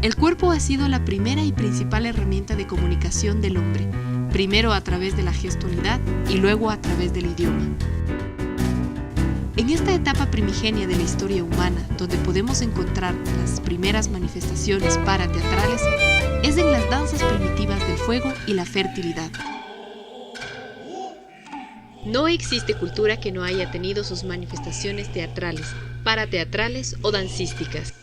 El cuerpo ha sido la primera y principal herramienta de comunicación del hombre, primero a través de la gestualidad y luego a través del idioma. En esta etapa primigenia de la historia humana, donde podemos encontrar las primeras manifestaciones parateatrales, es en las danzas primitivas del fuego y la fertilidad. No existe cultura que no haya tenido sus manifestaciones teatrales, parateatrales o dancísticas.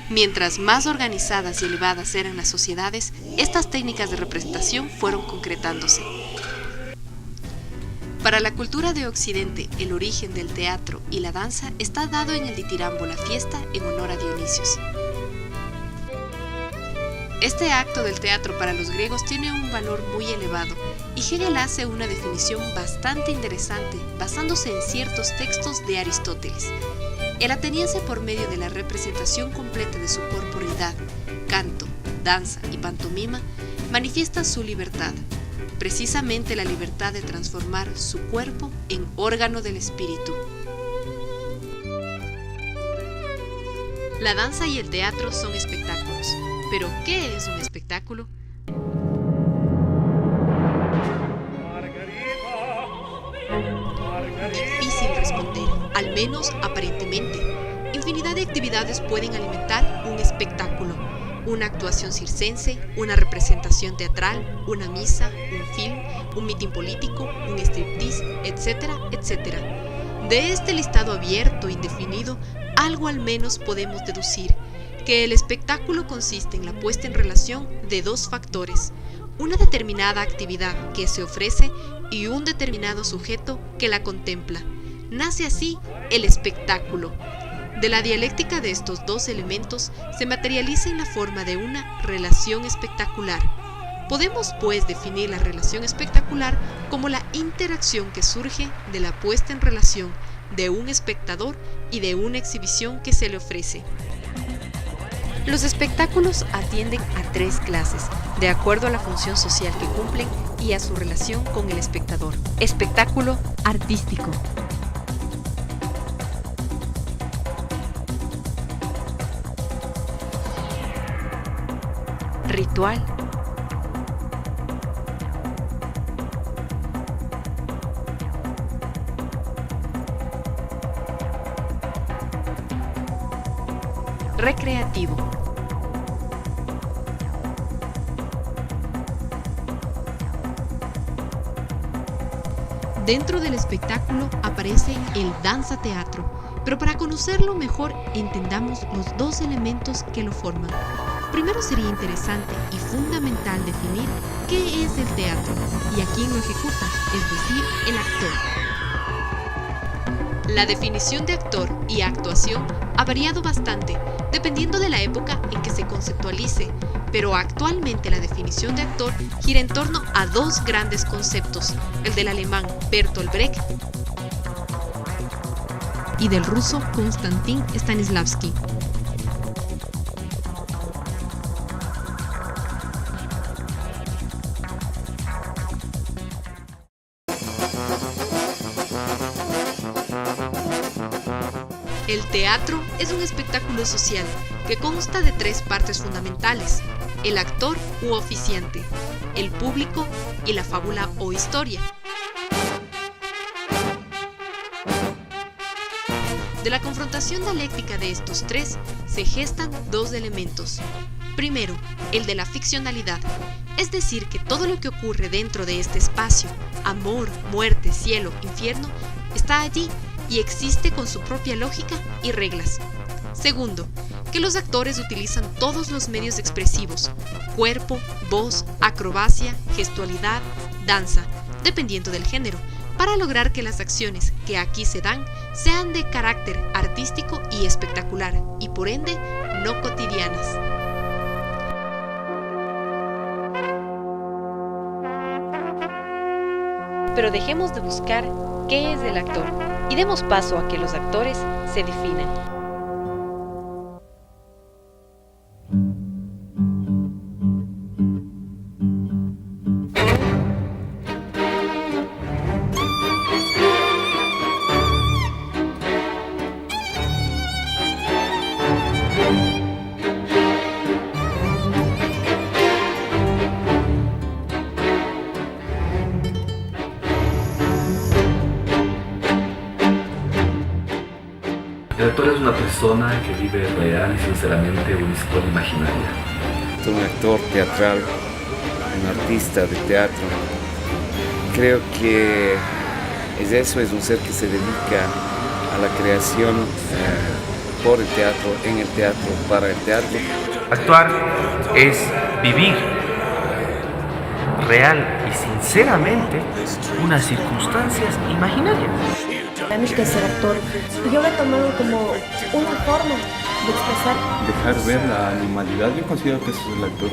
Mientras más organizadas y elevadas eran las sociedades, estas técnicas de representación fueron concretándose. Para la cultura de Occidente, el origen del teatro y la danza está dado en el ditirambo, la fiesta en honor a Dionisios. Este acto del teatro para los griegos tiene un valor muy elevado, y Hegel hace una definición bastante interesante basándose en ciertos textos de Aristóteles. El ateniense, por medio de la representación completa de su corporeidad, canto, danza y pantomima, manifiesta su libertad, precisamente la libertad de transformar su cuerpo en órgano del espíritu. La danza y el teatro son espectáculos, pero ¿qué es un espectáculo? Difícil responder, al menos aparentemente. Infinidad de actividades pueden alimentar un espectáculo. Una actuación circense, una representación teatral, una misa, un film, un mitin político, un striptease, etcétera, etcétera. De este listado abierto e indefinido, algo al menos podemos deducir, que el espectáculo consiste en la puesta en relación de dos factores, una determinada actividad que se ofrece y un determinado sujeto que la contempla. Nace así el espectáculo. De la dialéctica de estos dos elementos se materializa en la forma de una relación espectacular. Podemos, pues, definir la relación espectacular como la interacción que surge de la puesta en relación de un espectador y de una exhibición que se le ofrece. Los espectáculos atienden a tres clases, de acuerdo a la función social que cumplen y a su relación con el espectador. Espectáculo artístico. Ritual. Recreativo. Dentro del espectáculo aparece el danza-teatro, pero para conocerlo mejor entendamos los dos elementos que lo forman. Primero sería interesante y fundamental definir qué es el teatro y a quién lo ejecuta, es decir, el actor. La definición de actor y actuación ha variado bastante dependiendo de la época en que se conceptualice, pero actualmente la definición de actor gira en torno a dos grandes conceptos, el del alemán Bertolt Brecht y del ruso Konstantin Stanislavski. El teatro es un espectáculo social que consta de tres partes fundamentales: el actor u oficiante, el público y la fábula o historia. De la confrontación dialéctica de estos tres se gestan dos elementos. Primero, el de la ficcionalidad, es decir, que todo lo que ocurre dentro de este espacio, amor, muerte, cielo, infierno, está allí y existe con su propia lógica y reglas. Segundo, que los actores utilizan todos los medios expresivos: cuerpo, voz, acrobacia, gestualidad, danza, dependiendo del género, para lograr que las acciones que aquí se dan sean de carácter artístico y espectacular, y por ende no cotidianas. Pero dejemos de buscar qué es el actor y demos paso a que los actores se definan. El actor es una persona que vive real y sinceramente una historia imaginaria. Es un actor teatral, un artista de teatro. Creo que es un ser que se dedica a la creación por el teatro, en el teatro, para el teatro. Actuar es vivir real y sinceramente unas circunstancias imaginarias. Para mí que ser actor, yo lo he tomado como una forma de expresar. Dejar ver la animalidad, yo considero que eso es el actor.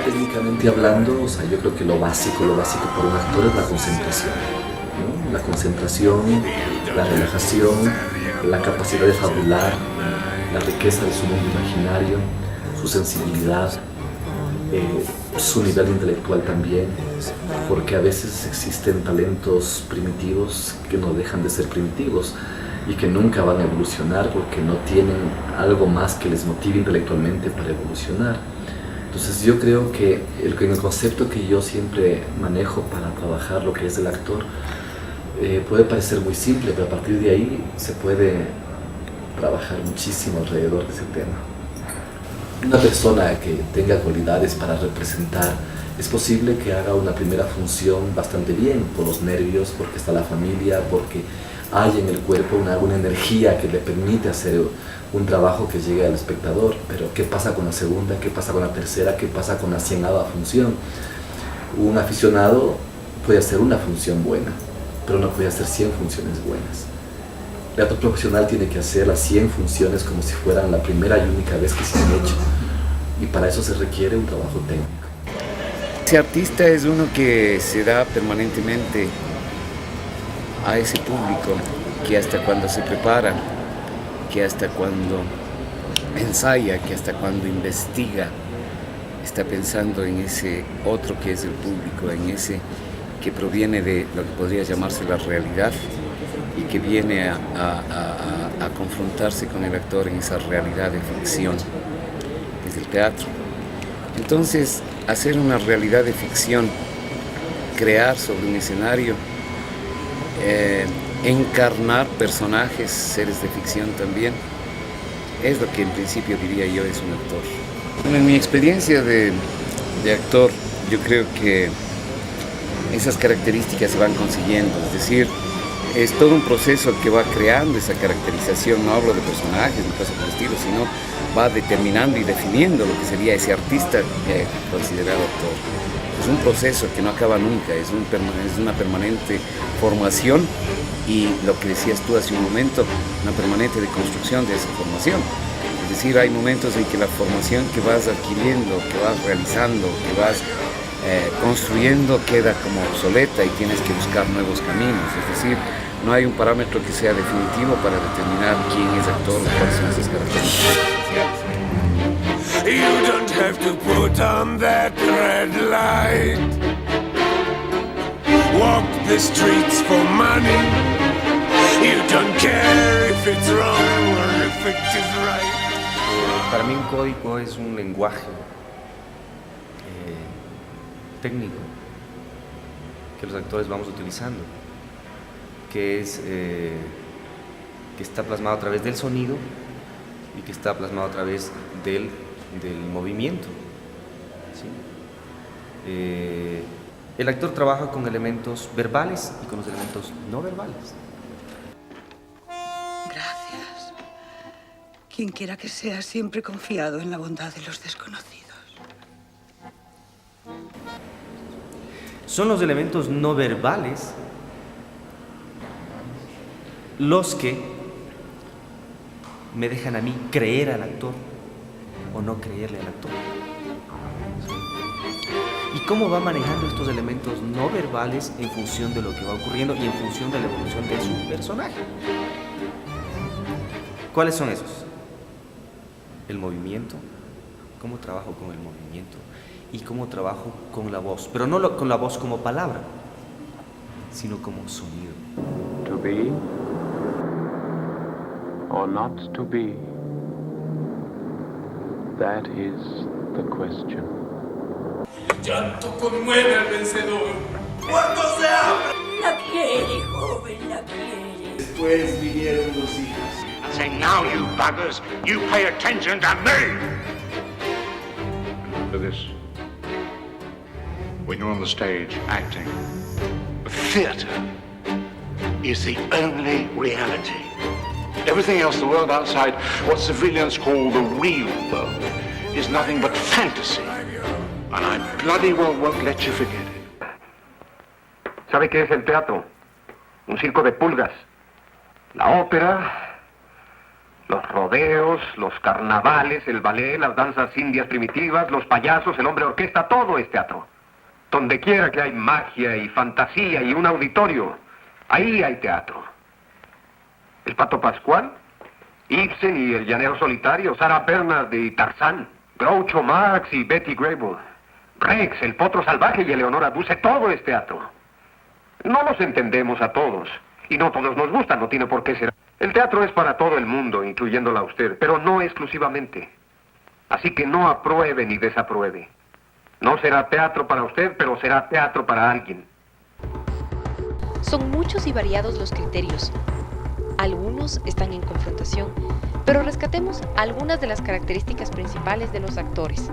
Técnicamente hablando, o sea, yo creo que lo básico para un actor es la concentración, ¿no? La concentración, la relajación, la capacidad de fabular, la riqueza de su mundo imaginario, su sensibilidad, su nivel intelectual también, porque a veces existen talentos primitivos que no dejan de ser primitivos y que nunca van a evolucionar porque no tienen algo más que les motive intelectualmente para evolucionar. Entonces yo creo que el concepto que yo siempre manejo para trabajar lo que es el actor puede parecer muy simple, pero a partir de ahí se puede trabajar muchísimo alrededor de ese tema. Una persona que tenga cualidades para representar, es posible que haga una primera función bastante bien, por los nervios, porque está la familia, porque hay en el cuerpo una energía que le permite hacer un trabajo que llegue al espectador. Pero ¿qué pasa con la segunda? ¿Qué pasa con la tercera? ¿Qué pasa con la 100ª función? Un aficionado puede hacer una función buena, pero no puede hacer 100 funciones buenas. El actor profesional tiene que hacer las 100 funciones como si fueran la primera y única vez que se han hecho, y para eso se requiere un trabajo técnico. Ese artista es uno que se da permanentemente a ese público, que hasta cuando se prepara, que hasta cuando ensaya, que hasta cuando investiga, está pensando en ese otro que es el público, en ese que proviene de lo que podría llamarse la realidad y que viene a confrontarse con el actor en esa realidad de ficción, que es el teatro. Entonces, hacer una realidad de ficción, crear sobre un escenario, encarnar personajes, seres de ficción también, es lo que en principio diría yo es un actor. En mi experiencia de actor, yo creo que esas características se van consiguiendo, es decir, es todo un proceso que va creando esa caracterización. No hablo de personajes ni cosas por el estilo, sino va determinando y definiendo lo que sería ese artista considerado actor. Es un proceso que no acaba nunca, es una permanente formación y lo que decías tú hace un momento, una permanente deconstrucción de esa formación. Es decir, hay momentos en que la formación que vas adquiriendo, que vas realizando, que vas construyendo queda como obsoleta y tienes que buscar nuevos caminos. Es decir, no hay un parámetro que sea definitivo para determinar quién es actor o cuáles son esas características. You don't have to put on that red light. Walk the streets for money. You don't care if it's wrong or if it is right. Para mí un código es un lenguaje técnico que los actores vamos utilizando, que está plasmado a través del sonido y que está plasmado a través del movimiento, ¿sí? El actor trabaja con elementos verbales y con los elementos no verbales. Gracias. Quien quiera que sea, siempre he confiado en la bondad de los desconocidos. Son los elementos no verbales los que me dejan a mí creer al actor o no creerle al actor. ¿Y cómo va manejando estos elementos no verbales en función de lo que va ocurriendo y en función de la evolución de su personaje? ¿Cuáles son esos? El movimiento, cómo trabajo con el movimiento y cómo trabajo con la voz, pero no con la voz como palabra, sino como sonido. To be or not to be, that is the question. El llanto conmueve al vencedor. ¡Cuando se abre! La quiere, joven, la quiere. Después vinieron los hijos. I say, now you buggers, you pay attention to me! Remember this. When you're on the stage acting, theater is the only reality. Everything else, the world outside, what civilians call the real world, is nothing but fantasy. And I bloody well won't let you forget it. ¿Sabe qué es el teatro? Un circo de pulgas. La ópera, los rodeos, los carnavales, el ballet, las danzas indias primitivas, los payasos, el hombre orquesta, todo es teatro. Donde quiera que hay magia y fantasía y un auditorio, ahí hay teatro. El Pato Pascual, Ibsen y el Llanero Solitario, Sarah Bernhardt y Tarzán, Groucho Marx y Betty Grable, Rex, el Potro Salvaje y Eleonora Duse, todo es teatro. No los entendemos a todos, y no todos nos gustan, no tiene por qué ser. El teatro es para todo el mundo, incluyéndola a usted, pero no exclusivamente. Así que no apruebe ni desapruebe. No será teatro para usted, pero será teatro para alguien. Son muchos y variados los criterios. Algunos están en confrontación, pero rescatemos algunas de las características principales de los actores.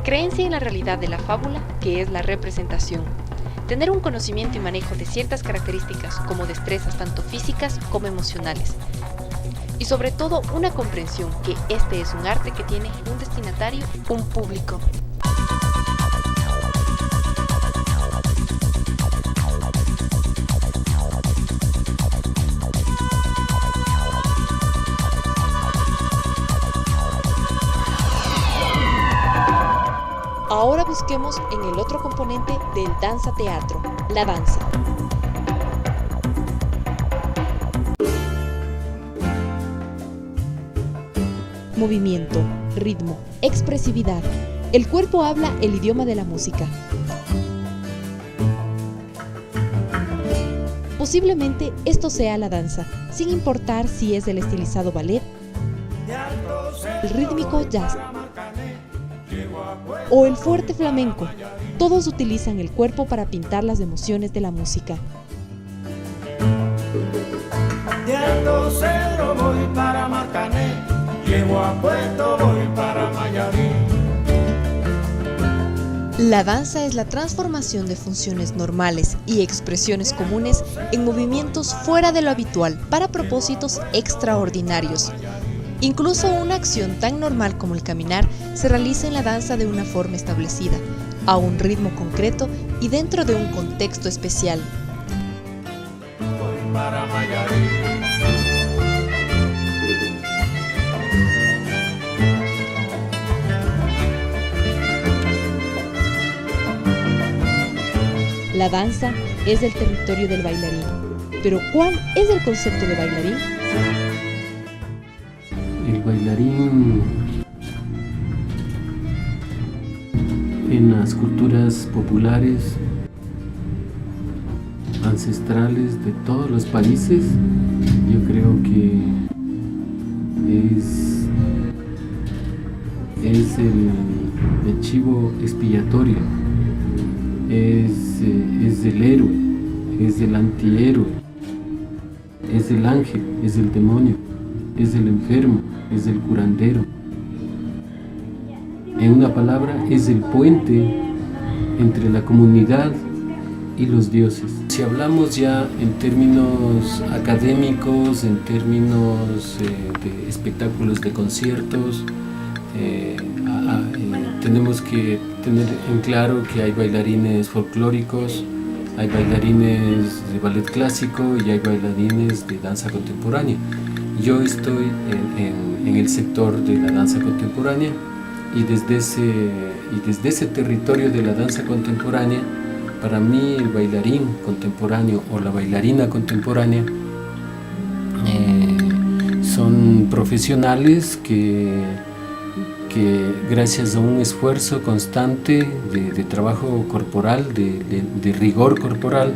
Creencia en la realidad de la fábula, que es la representación. Tener un conocimiento y manejo de ciertas características como destrezas tanto físicas como emocionales. Y sobre todo una comprensión que este es un arte que tiene un destinatario, un público. Ahora busquemos en el otro componente del danza-teatro, la danza. Movimiento, ritmo, expresividad. El cuerpo habla el idioma de la música. Posiblemente esto sea la danza, sin importar si es el estilizado ballet, el rítmico jazz o el fuerte flamenco. Todos utilizan el cuerpo para pintar las emociones de la música. De Alto Cedro voy para Marcané, llego a Puerto, voy para Mayarí. La danza es la transformación de funciones normales y expresiones comunes en movimientos fuera de lo habitual para propósitos extraordinarios. Incluso una acción tan normal como el caminar se realiza en la danza de una forma establecida, a un ritmo concreto y dentro de un contexto especial. La danza es el territorio del bailarín. Pero ¿cuál es el concepto de bailarín? El bailarín en las culturas populares ancestrales de todos los países, yo creo que es el chivo expiatorio, es el héroe, es el antihéroe, es el ángel, es el demonio, es el enfermo, es el curandero. En una palabra, es el puente entre la comunidad y los dioses. Si hablamos ya en términos académicos, en términos de espectáculos de conciertos, tenemos que tener en claro que hay bailarines folclóricos, hay bailarines de ballet clásico y hay bailarines de danza contemporánea. Yo estoy en el sector de la danza contemporánea y desde ese territorio de la danza contemporánea, para mí el bailarín contemporáneo o la bailarina contemporánea son profesionales que gracias a un esfuerzo constante de trabajo corporal, de rigor corporal,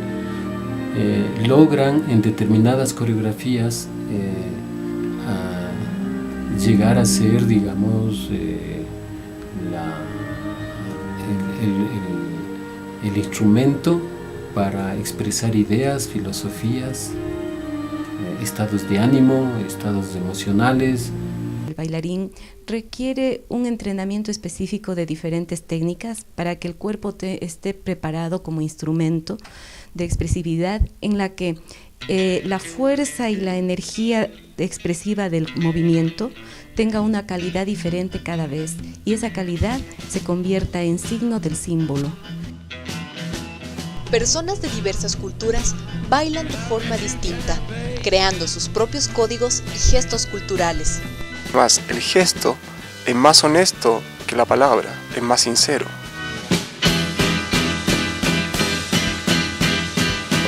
logran en determinadas coreografías llegar a ser, digamos, el instrumento para expresar ideas, filosofías, estados de ánimo, estados emocionales. El bailarín requiere un entrenamiento específico de diferentes técnicas para que el cuerpo esté preparado como instrumento de expresividad en la que la fuerza y la energía expresiva del movimiento tenga una calidad diferente cada vez y esa calidad se convierta en signo del símbolo. Personas de diversas culturas bailan de forma distinta, creando sus propios códigos y gestos culturales. Más, el gesto es más honesto que la palabra, es más sincero.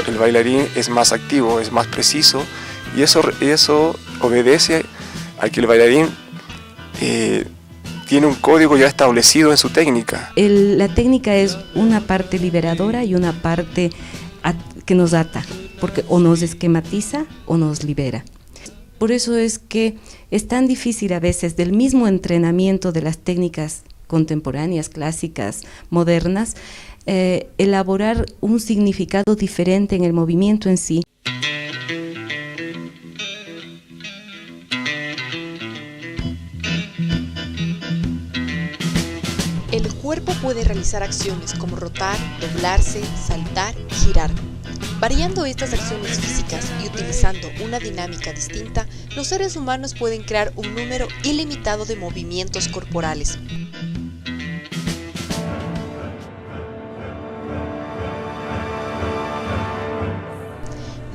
El bailarín es más activo, es más preciso y eso obedece a que el bailarín tiene un código ya establecido en su técnica. La técnica es una parte liberadora y una parte que nos ata, porque o nos esquematiza o nos libera. Por eso es que es tan difícil a veces del mismo entrenamiento de las técnicas contemporáneas, clásicas, modernas, elaborar un significado diferente en el movimiento en sí. El cuerpo puede realizar acciones como rotar, doblarse, saltar y girar. Variando estas acciones físicas y utilizando una dinámica distinta, los seres humanos pueden crear un número ilimitado de movimientos corporales.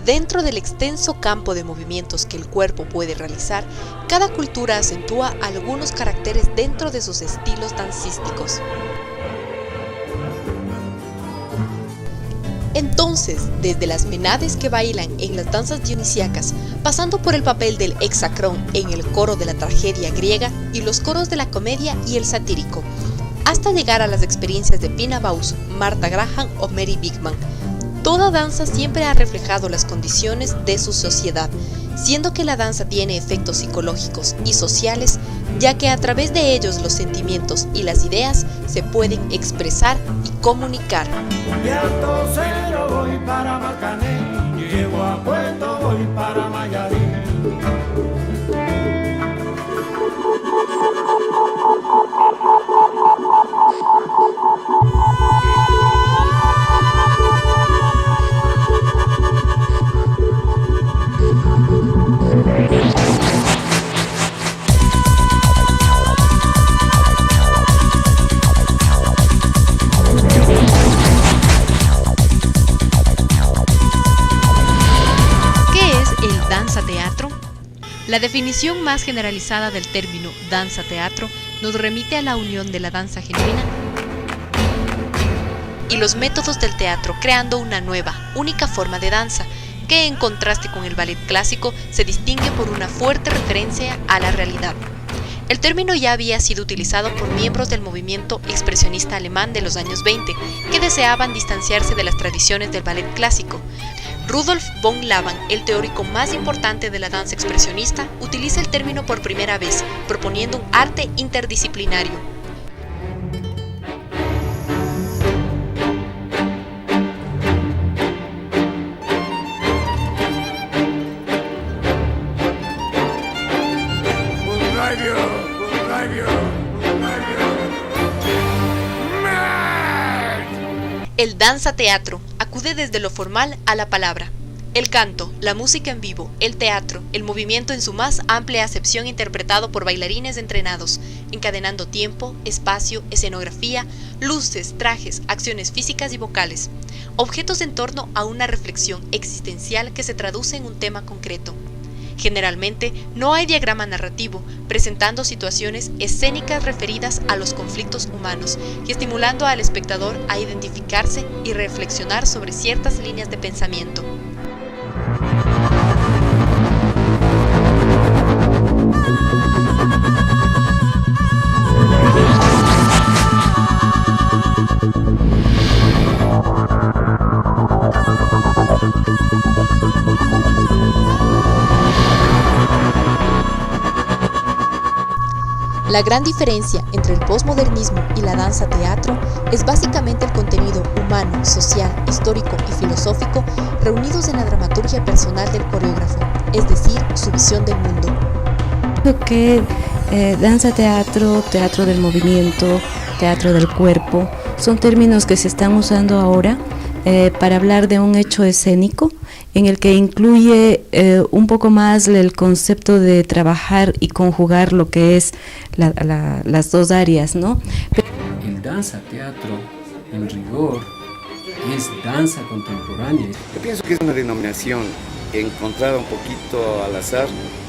Dentro del extenso campo de movimientos que el cuerpo puede realizar, cada cultura acentúa algunos caracteres dentro de sus estilos dancísticos. Entonces, desde las menades que bailan en las danzas dionisíacas, pasando por el papel del hexacrón en el coro de la tragedia griega y los coros de la comedia y el satírico, hasta llegar a las experiencias de Pina Bausch, Martha Graham o Mary Bigman, toda danza siempre ha reflejado las condiciones de su sociedad, siendo que la danza tiene efectos psicológicos y sociales, ya que a través de ellos los sentimientos y las ideas se pueden expresar y comunicar. De Alto Cero voy para Macané, llego a Puerto, voy para Mayarín. Danza-teatro. La definición más generalizada del término danza-teatro nos remite a la unión de la danza genuina y los métodos del teatro, creando una nueva, única forma de danza, que en contraste con el ballet clásico se distingue por una fuerte referencia a la realidad. El término ya había sido utilizado por miembros del movimiento expresionista alemán de los años 20, que deseaban distanciarse de las tradiciones del ballet clásico. Rudolf von Laban, el teórico más importante de la danza expresionista, utiliza el término por primera vez, proponiendo un arte interdisciplinario. El danza-teatro acude desde lo formal a la palabra. El canto, la música en vivo, el teatro, el movimiento en su más amplia acepción interpretado por bailarines entrenados, encadenando tiempo, espacio, escenografía, luces, trajes, acciones físicas y vocales, objetos en torno a una reflexión existencial que se traduce en un tema concreto. Generalmente no hay diagrama narrativo, presentando situaciones escénicas referidas a los conflictos humanos y estimulando al espectador a identificarse y reflexionar sobre ciertas líneas de pensamiento. La gran diferencia entre el posmodernismo y la danza-teatro es básicamente el contenido humano, social, histórico y filosófico reunidos en la dramaturgia personal del coreógrafo, es decir, su visión del mundo. Creo que danza-teatro, teatro del movimiento, teatro del cuerpo, son términos que se están usando ahora para hablar de un hecho escénico en el que incluye un poco más el concepto de trabajar y conjugar lo que es las dos áreas, ¿no? El danza-teatro, en rigor, es danza contemporánea. Yo pienso que es una denominación encontrada un poquito al azar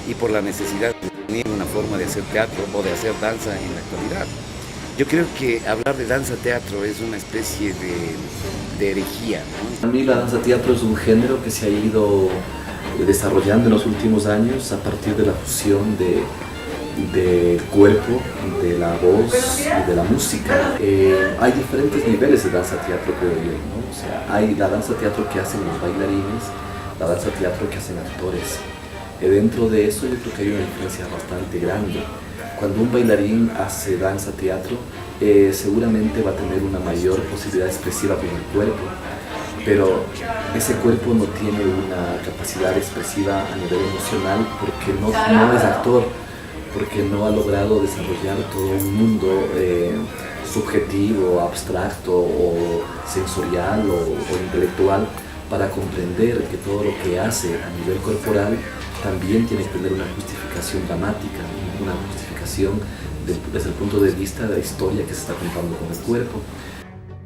y por la necesidad de tener una forma de hacer teatro o de hacer danza en la actualidad. Yo creo que hablar de danza-teatro es una especie de herejía, ¿no? Para mí la danza-teatro es un género que se ha ido desarrollando en los últimos años a partir de la fusión del cuerpo, de la voz y de la música. Hay diferentes niveles de danza-teatro, creo yo, ¿no? O sea, hay la danza-teatro que hacen los bailarines, la danza-teatro que hacen actores. Dentro de eso yo creo que hay una diferencia bastante grande. Cuando un bailarín hace danza-teatro, seguramente va a tener una mayor posibilidad expresiva con el cuerpo, pero ese cuerpo no tiene una capacidad expresiva a nivel emocional porque no es actor, porque no ha logrado desarrollar todo un mundo subjetivo, abstracto o sensorial o intelectual para comprender que todo lo que hace a nivel corporal también tiene que tener una justificación dramática, una justificación desde el punto de vista de la historia que se está contando con el cuerpo.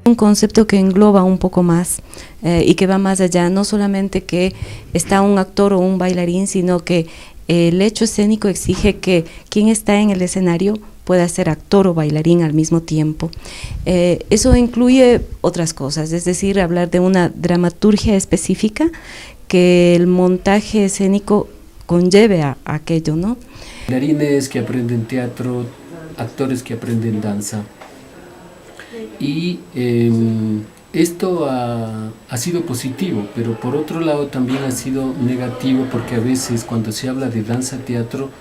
Un concepto que engloba un poco más y que va más allá, no solamente que está un actor o un bailarín, sino que el hecho escénico exige que quien está en el escenario pueda ser actor o bailarín al mismo tiempo. Eso incluye otras cosas, es decir, hablar de una dramaturgia específica que el montaje escénico conlleve a aquello, ¿no? Bailarines que aprenden teatro, actores que aprenden danza. Y esto ha sido positivo, pero por otro lado también ha sido negativo porque a veces cuando se habla de danza-teatro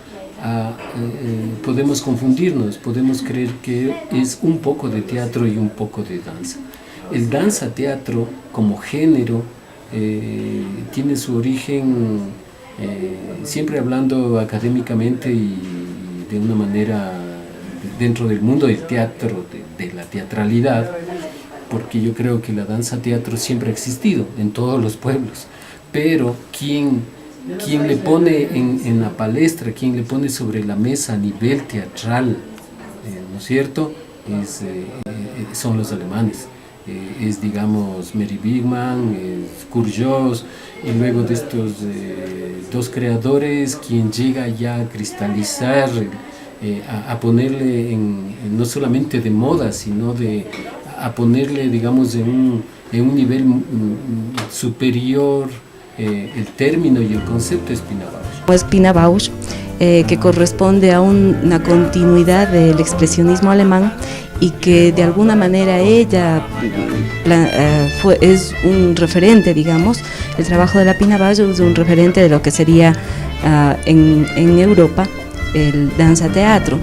podemos confundirnos, podemos creer que es un poco de teatro y un poco de danza. El danza-teatro como género tiene su origen, siempre hablando académicamente y de una manera dentro del mundo del teatro, de la teatralidad, porque yo creo que la danza-teatro siempre ha existido en todos los pueblos, pero quien le pone en la palestra, quien le pone sobre la mesa a nivel teatral, ¿no es cierto?, son los alemanes. Es, digamos, Mary Bigman, Kurt Jooss, y luego de estos dos creadores, quien llega ya a cristalizar, a ponerle no solamente de moda, sino a ponerle, digamos, en un nivel superior el término y el concepto de Spina Bausch. Spina Bausch, que corresponde a una continuidad del expresionismo alemán y que de alguna manera ella es un referente, digamos, el trabajo de la Spina Bausch es un referente de lo que sería en Europa el danza-teatro.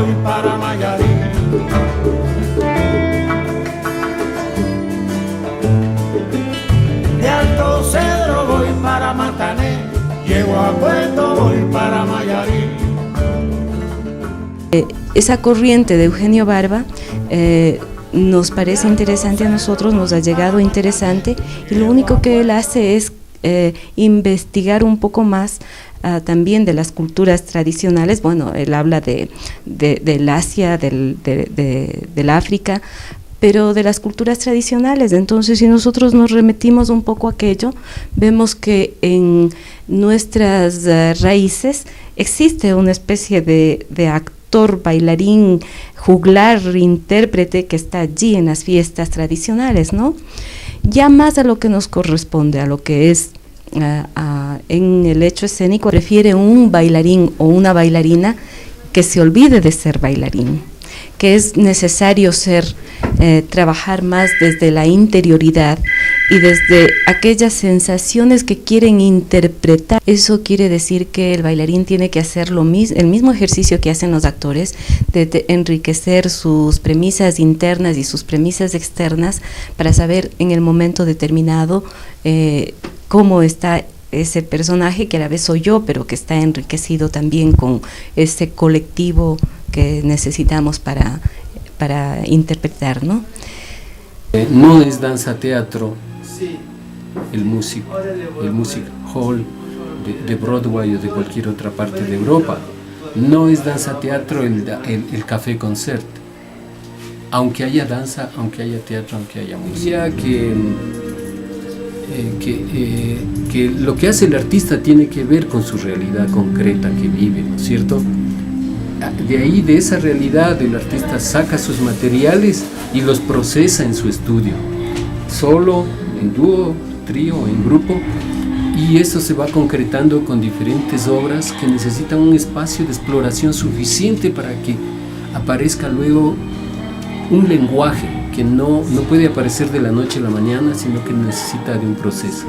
voy para Mayarí. De Alto Cedro voy para Matané, llego a Puerto, voy para Mayarí. Esa corriente de Eugenio Barba nos parece interesante a nosotros, nos ha llegado interesante, y lo único que él hace es investigar un poco más también de las culturas tradicionales. Bueno, él habla del Asia, del África, pero de las culturas tradicionales. Entonces, si nosotros nos remitimos un poco a aquello, vemos que en nuestras raíces existe una especie de actor, bailarín, juglar, intérprete que está allí en las fiestas tradicionales, ¿no? Ya más a lo que nos corresponde, a lo que es en el hecho escénico, refiere un bailarín o una bailarina que se olvide de ser bailarín, que es necesario trabajar más desde la interioridad y desde aquellas sensaciones que quieren interpretar. Eso quiere decir que el bailarín tiene que hacer el mismo ejercicio que hacen los actores, de enriquecer sus premisas internas y sus premisas externas para saber en el momento determinado cómo está ese personaje, que a la vez soy yo, pero que está enriquecido también con ese colectivo que necesitamos para interpretar, ¿no? No es danza teatro el music hall de Broadway o de cualquier otra parte de Europa. No es danza teatro el café concert. Aunque haya danza, aunque haya teatro, aunque haya música. Que lo que hace el artista tiene que ver con su realidad concreta que vive, ¿no es cierto? De ahí, de esa realidad, el artista saca sus materiales y los procesa en su estudio, solo, en dúo, trío, en grupo, y eso se va concretando con diferentes obras que necesitan un espacio de exploración suficiente para que aparezca luego un lenguaje que no puede aparecer de la noche a la mañana, sino que necesita de un proceso.